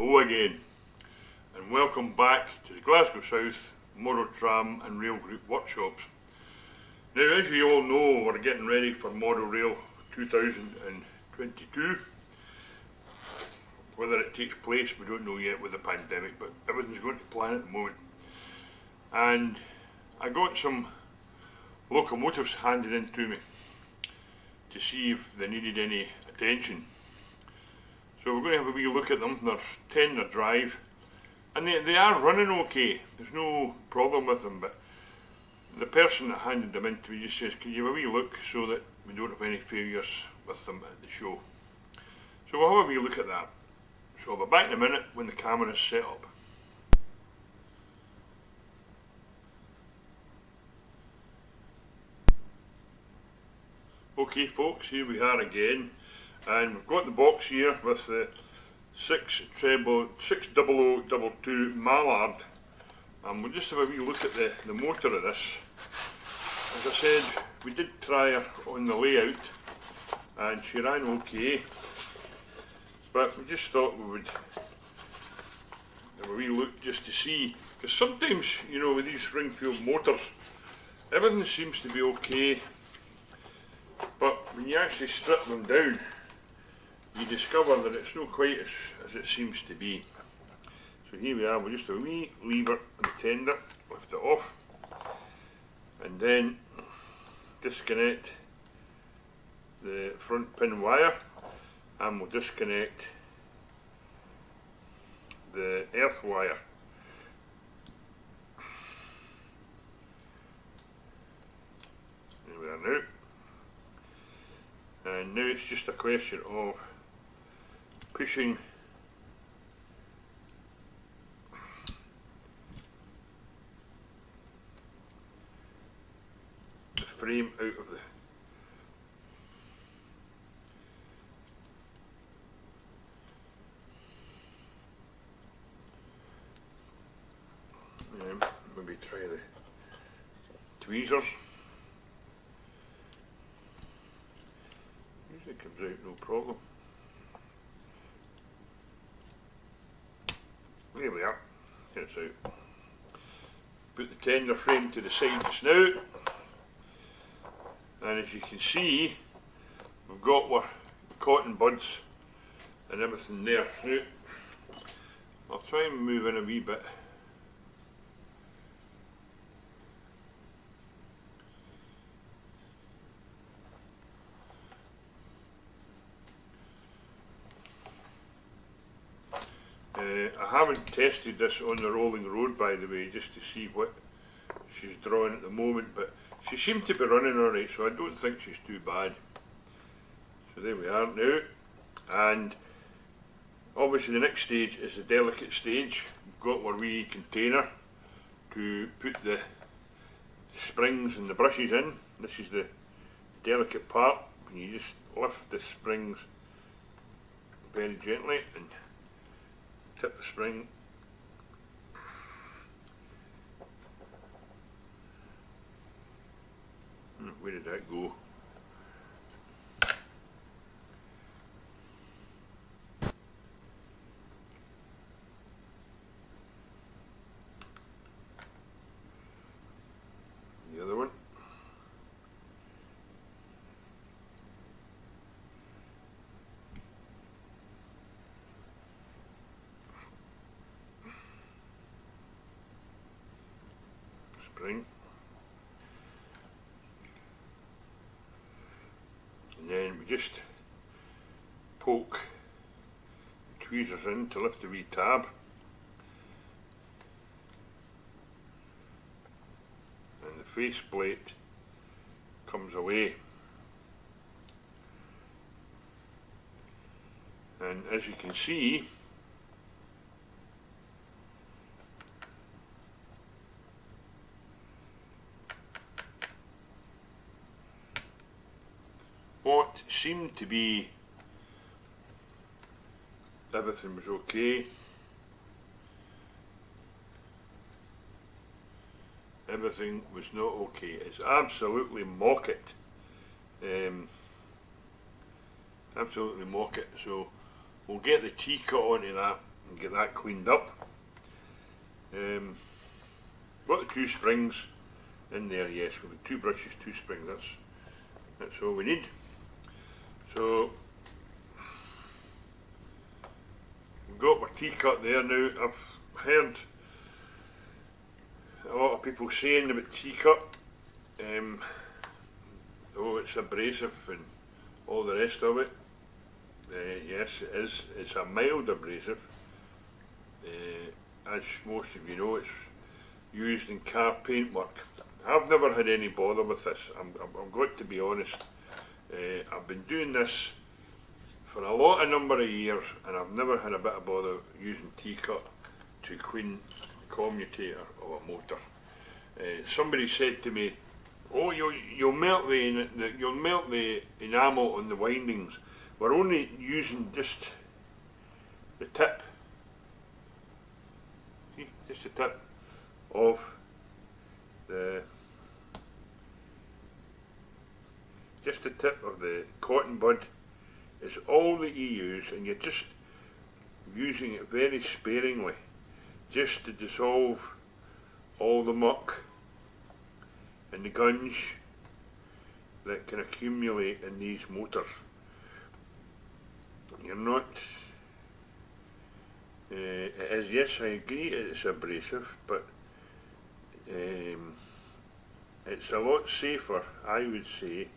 Hello again, and welcome back to the Glasgow South Motor Tram and Rail Group workshops. Now, as you all know, we're getting ready for Model Rail 2022. Whether it takes place, we don't know yet with the pandemic, but everything's going to plan at the moment. And I got some locomotives handed in to me to see if they needed any attention. So we're going to have a wee look at them. They're tender drive, and they are running okay. There's no problem with them, but the person that handed them in to me just says, can you have a wee look so that we don't have any failures with them at the show. So we'll have a wee look at that. So I'll be back in a minute when the camera is set up. Okay folks, here we are again, and we've got the box here with the 60022 Mallard, and we'll just have a wee look at the motor of this. As I said, we did try her on the layout and she ran okay, but we just thought we would have a wee look just to see, because sometimes, you know, with these Springfield motors, everything seems to be okay, but when you actually strip them down, you discover that it's not quite as it seems to be. So here we are, we'll just have a wee lever on the tender, lift it off, and then disconnect the front pin wire, and we'll disconnect the earth wire. There we are now. And now it's just a question of pushing the frame out of the maybe try the tweezers. Usually comes out no problem. There we are, it's out. Put the tender frame to the side just now, and as you can see, we've got our cotton buds and everything there. Now, I'll try and move in a wee bit. I haven't tested this on the rolling road, by the way, just to see what she's drawing at the moment, but she seemed to be running alright, so I don't think she's too bad. So there we are now, and obviously the next stage is the delicate stage. We've got our wee container to put the springs and the brushes in. This is the delicate part, and you just lift the springs very gently and tip the spring. Where did that go? The other one. Spring, and then we just poke the tweezers in to lift the wee tab, and the face plate comes away, and as you can see, what seemed to be everything was okay. Everything was not okay. It's absolutely mock it. Absolutely mock it. So we'll get the T cut onto that and get that cleaned up. Got the 2 springs in there, yes, we've got 2 brushes, 2 springs, that's all we need. So we've got our T-cut there now. I've heard a lot of people saying about T-cut, oh, it's abrasive and all the rest of it. Yes, it is. It's a mild abrasive. As most of you know, it's used in car paintwork. I've never had any bother with this. I've got to be honest. I've been doing this for a lot of number of years, and I've never had a bit of bother using T-cut to clean the commutator of a motor. Somebody said to me, "Oh, you'll melt the enamel on the windings. We're only using just the tip, see, just the tip of the cotton bud is all that you use, and you're just using it very sparingly, just to dissolve all the muck and the gunge that can accumulate in these motors. You're not, it is, yes, I agree it's abrasive, but it's a lot safer, I would say,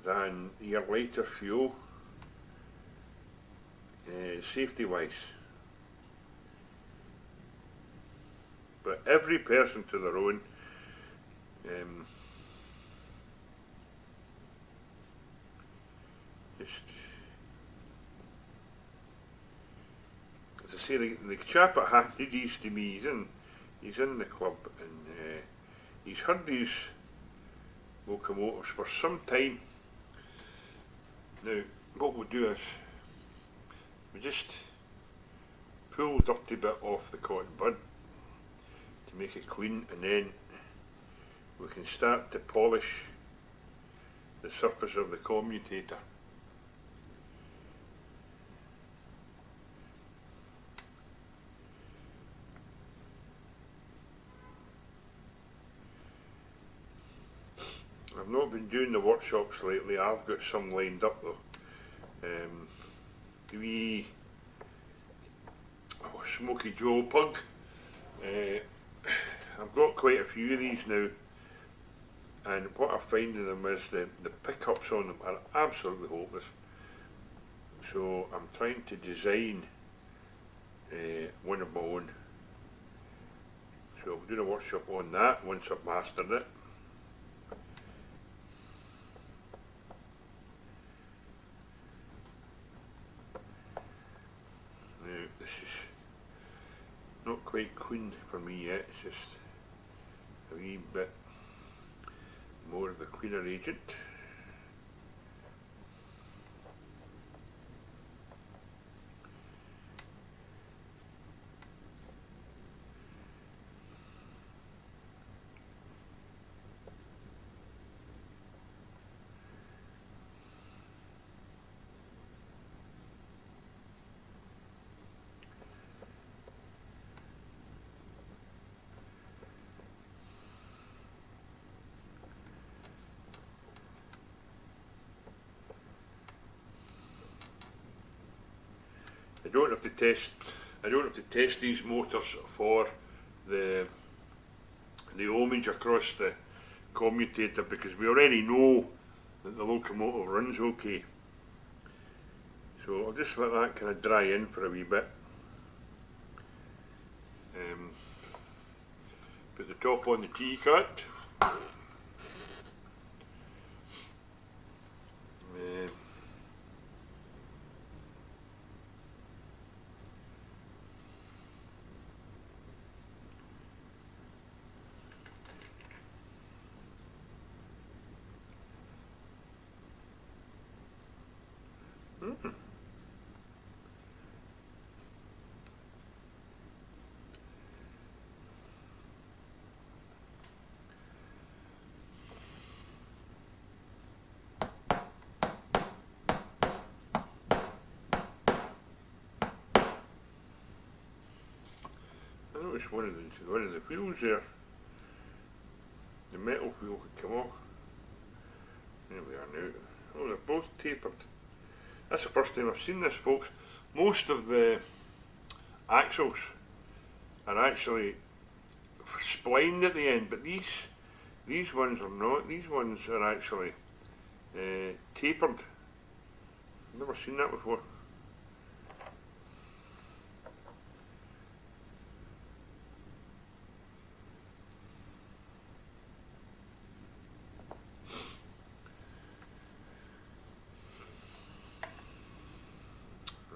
than your lighter fuel, safety wise. But every person to their own. Just, as I say, the chap that handed these to me, he's in the club, and he's had these locomotives for some time. Now, what we'll do is we just pull the dirty bit off the cotton bud to make it clean, and then we can start to polish the surface of the commutator. I've not been doing the workshops lately. I've got some lined up though. The wee Smoky Joe pug. I've got quite a few of these now, and what I find in them is the pickups on them are absolutely hopeless. So I'm trying to design one of my own. So I'll do a workshop on that once I've mastered it. Now this is not quite clean for me yet, it's just a wee bit more of the cleaner agent. I don't have to test these motors for the ohmage across the commutator, because we already know that the locomotive runs okay. So I'll just let that kind of dry in for a wee bit. Put the top on the T-cut. noticed one of the wheels there, the metal wheel had come off. There we are now. Oh, they're both tapered. That's the first time I've seen this, folks. Most of the axles are actually splined at the end, but these ones are not. These ones are actually tapered. I've never seen that before.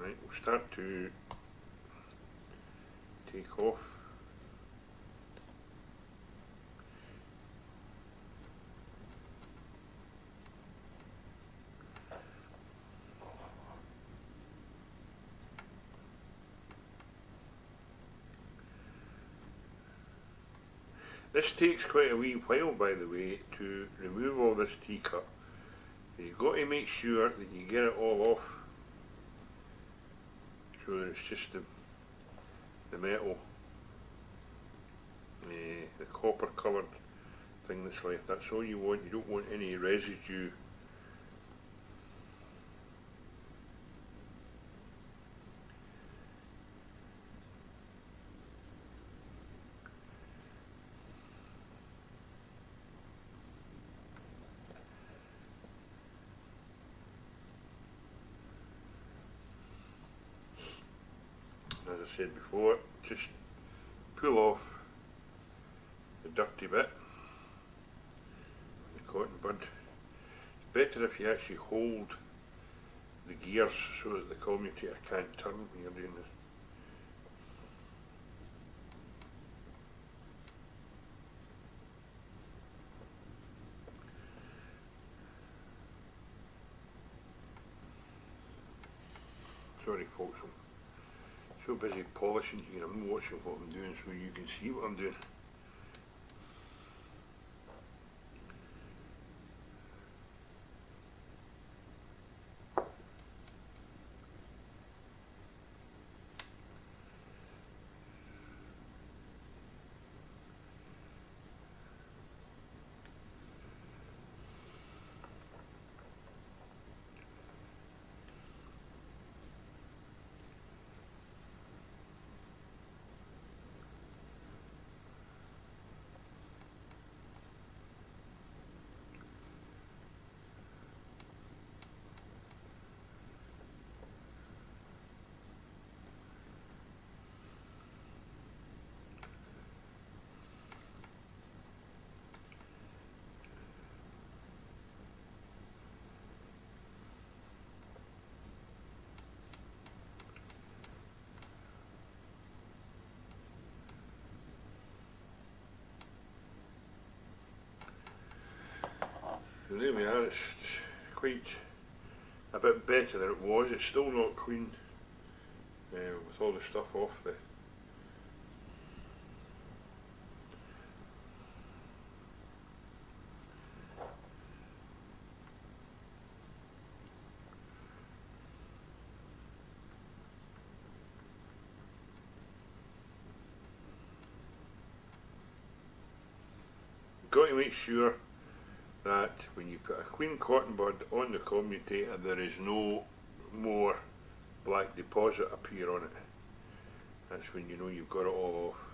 Right, we'll start to take off. This takes quite a wee while, by the way, to remove all this T-cut. You've got to make sure that you get it all off, so that it's just the metal, the copper coloured thing that's left. That's all you want. You don't want any residue. As I said before, just pull off the dirty bit, the cotton bud. It's better if you actually hold the gears so that the commutator can't turn when you're doing this. Sorry folks, I'm so busy polishing here, I'm watching what I'm doing so you can see what I'm doing. So there we are, it's quite a bit better than it was. It's still not clean with all the stuff off the got to make sure that when you put a clean cotton bud on the commutator, there is no more black deposit appear on it. That's when you know you've got it all off.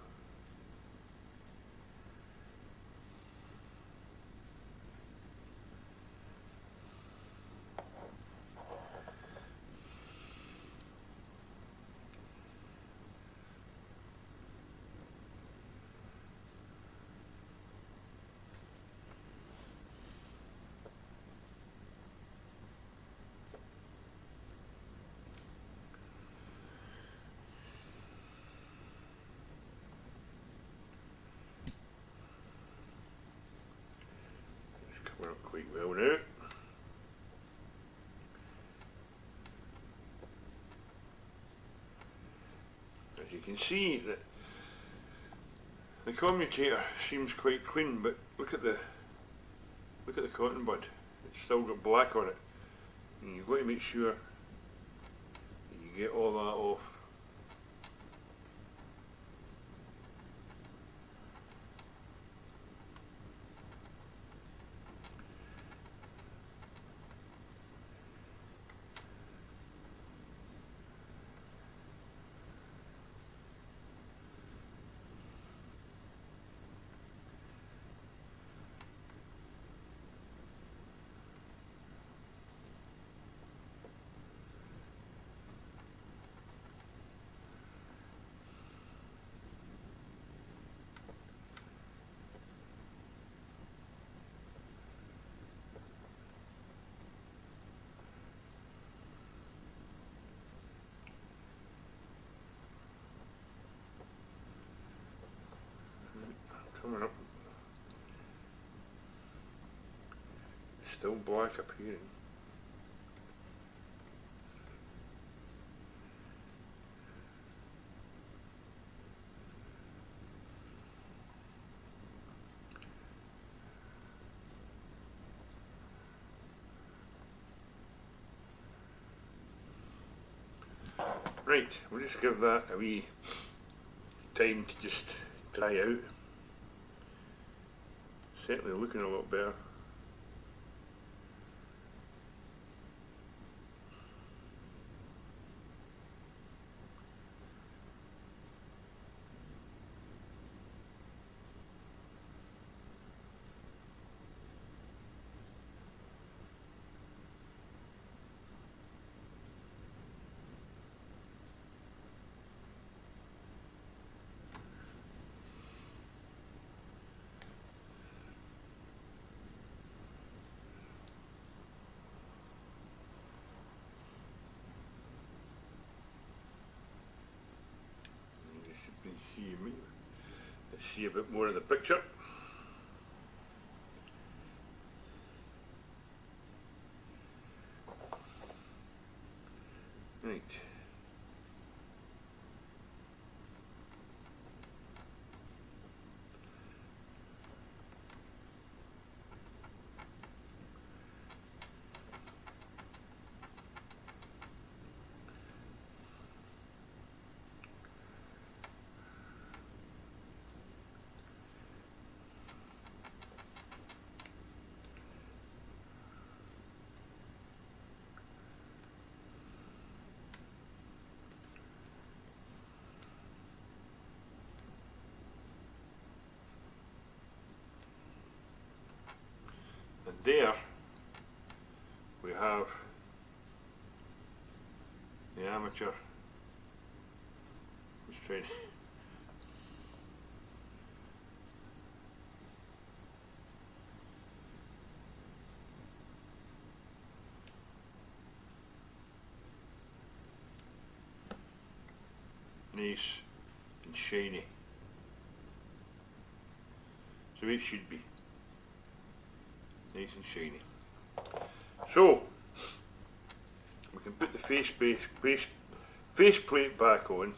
Up quite well now. As you can see, the commutator seems quite clean, but look at the cotton bud. It's still got black on it, and you've got to make sure that you get all that off. coming up. Still black appearing. Right, we'll just give that a wee time to just dry out. Certainly looking a lot better. Let's see a bit more of the picture. Right. And there we have the amateur who's trying. Nice and shiny. So it should be nice and shiny. So we can put the face plate back on.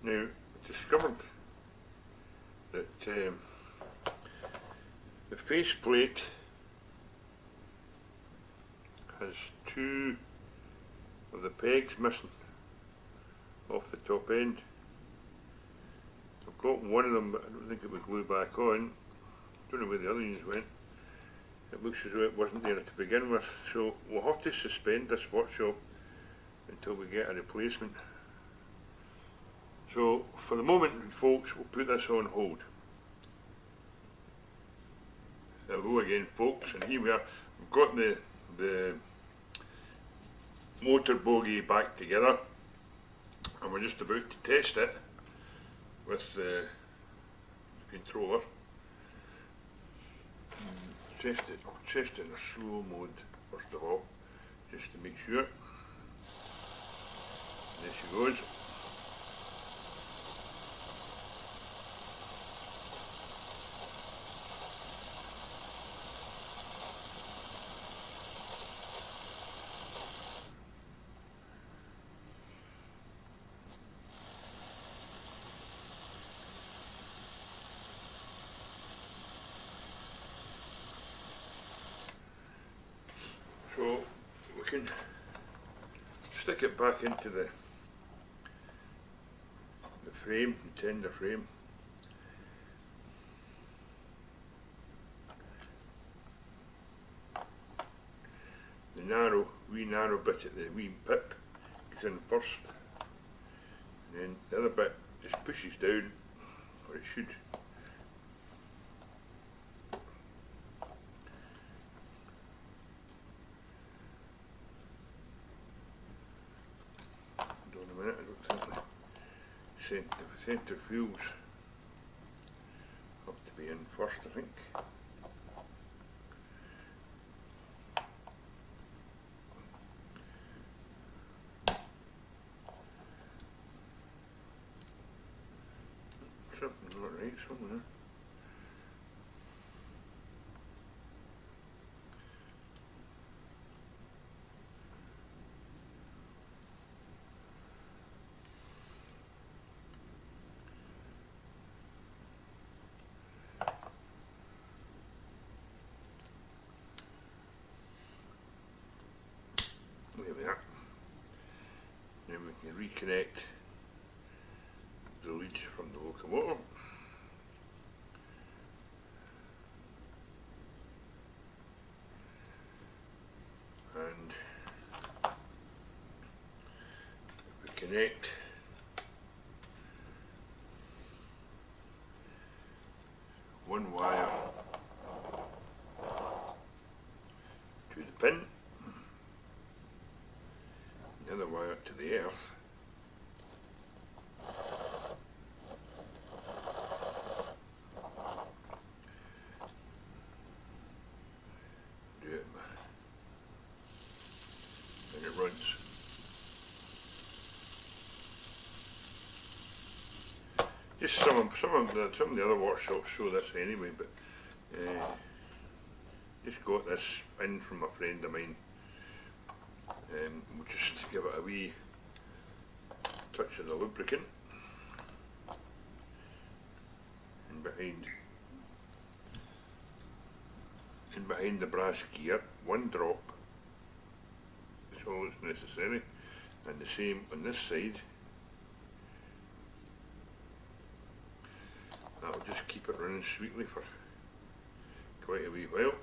Now, I discovered that the faceplate has two of the pegs missing off the top end. I've got one of them, but I don't think it would glue back on. Don't know where the other ones went. It looks as though it wasn't there to begin with, so we'll have to suspend this workshop until we get a replacement. So for the moment, folks, we'll put this on hold. Hello again, folks, and here we are. We've got the motor bogie back together, and we're just about to test it with the controller. I'll test it in a slow mode first of all, just to make sure. There she goes. So we can stick it back into the frame, the tender frame. The wee narrow bit at the wee pip goes in first, and then the other bit just pushes down, or it should. A minute, I don't think the centre wheels have to be in first, I think. Something's not right somewhere. There we are. Then we can reconnect the lead from the locomotive. And we connect one wire to the pin, the other wire to the earth, do it, and it runs. Just some of the other workshops show this anyway, but just got this in from a friend of mine. We'll just give it a wee touch of the lubricant, and behind the brass gear, one drop is all that's necessary, and the same on this side. That'll just keep it running sweetly for quite a wee while.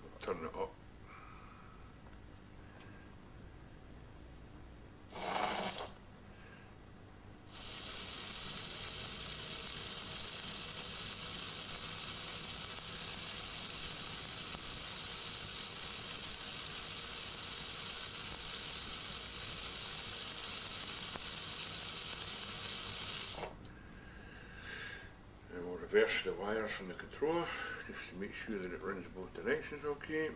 I'll turn it up. Reverse the wires from the controller just to make sure that it runs both directions okay.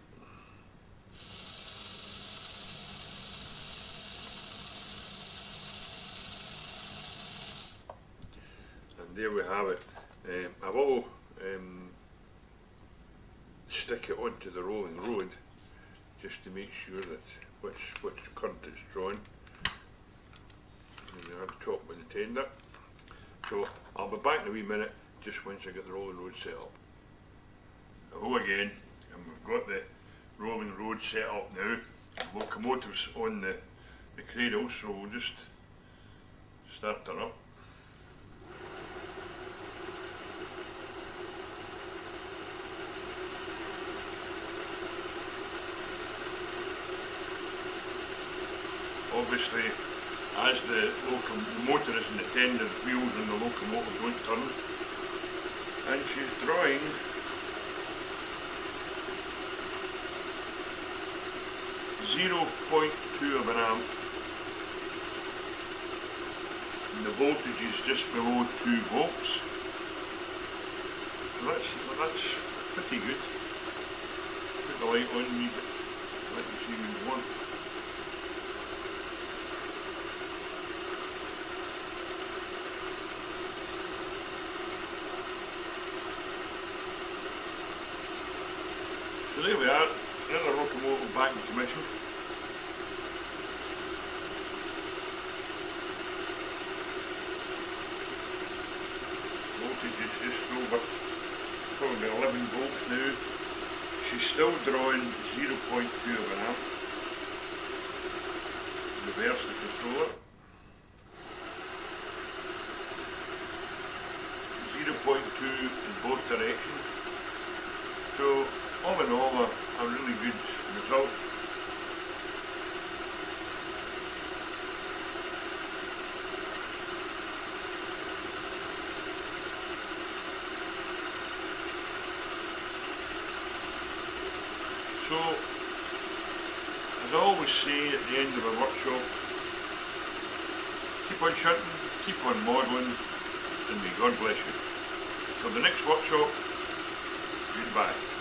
And there we have it. I will stick it onto the rolling road just to make sure that which current it's drawing. And I have the top with the tender. So I'll be back in a wee minute, just once I get the rolling road set up. Hello again, and we've got the rolling road set up now. The locomotive's on the cradle, so we'll just start her up. obviously as the motor is in the tender, the wheels in the locomotive don't turn. And she's drawing 0.2 of an amp. And the voltage is just below 2 volts. So that's pretty good. Put the light on me, let me see what you want. So there we are, another locomotive back in commission. Voltage is just over probably 11 volts now. She's still drawing 0.2 of an amp. Reverse the controller. 0.2 in both directions. So all in all, a really good result. So, as I always say at the end of a workshop, keep on shunting, keep on modelling, and may God bless you. Till the next workshop, goodbye.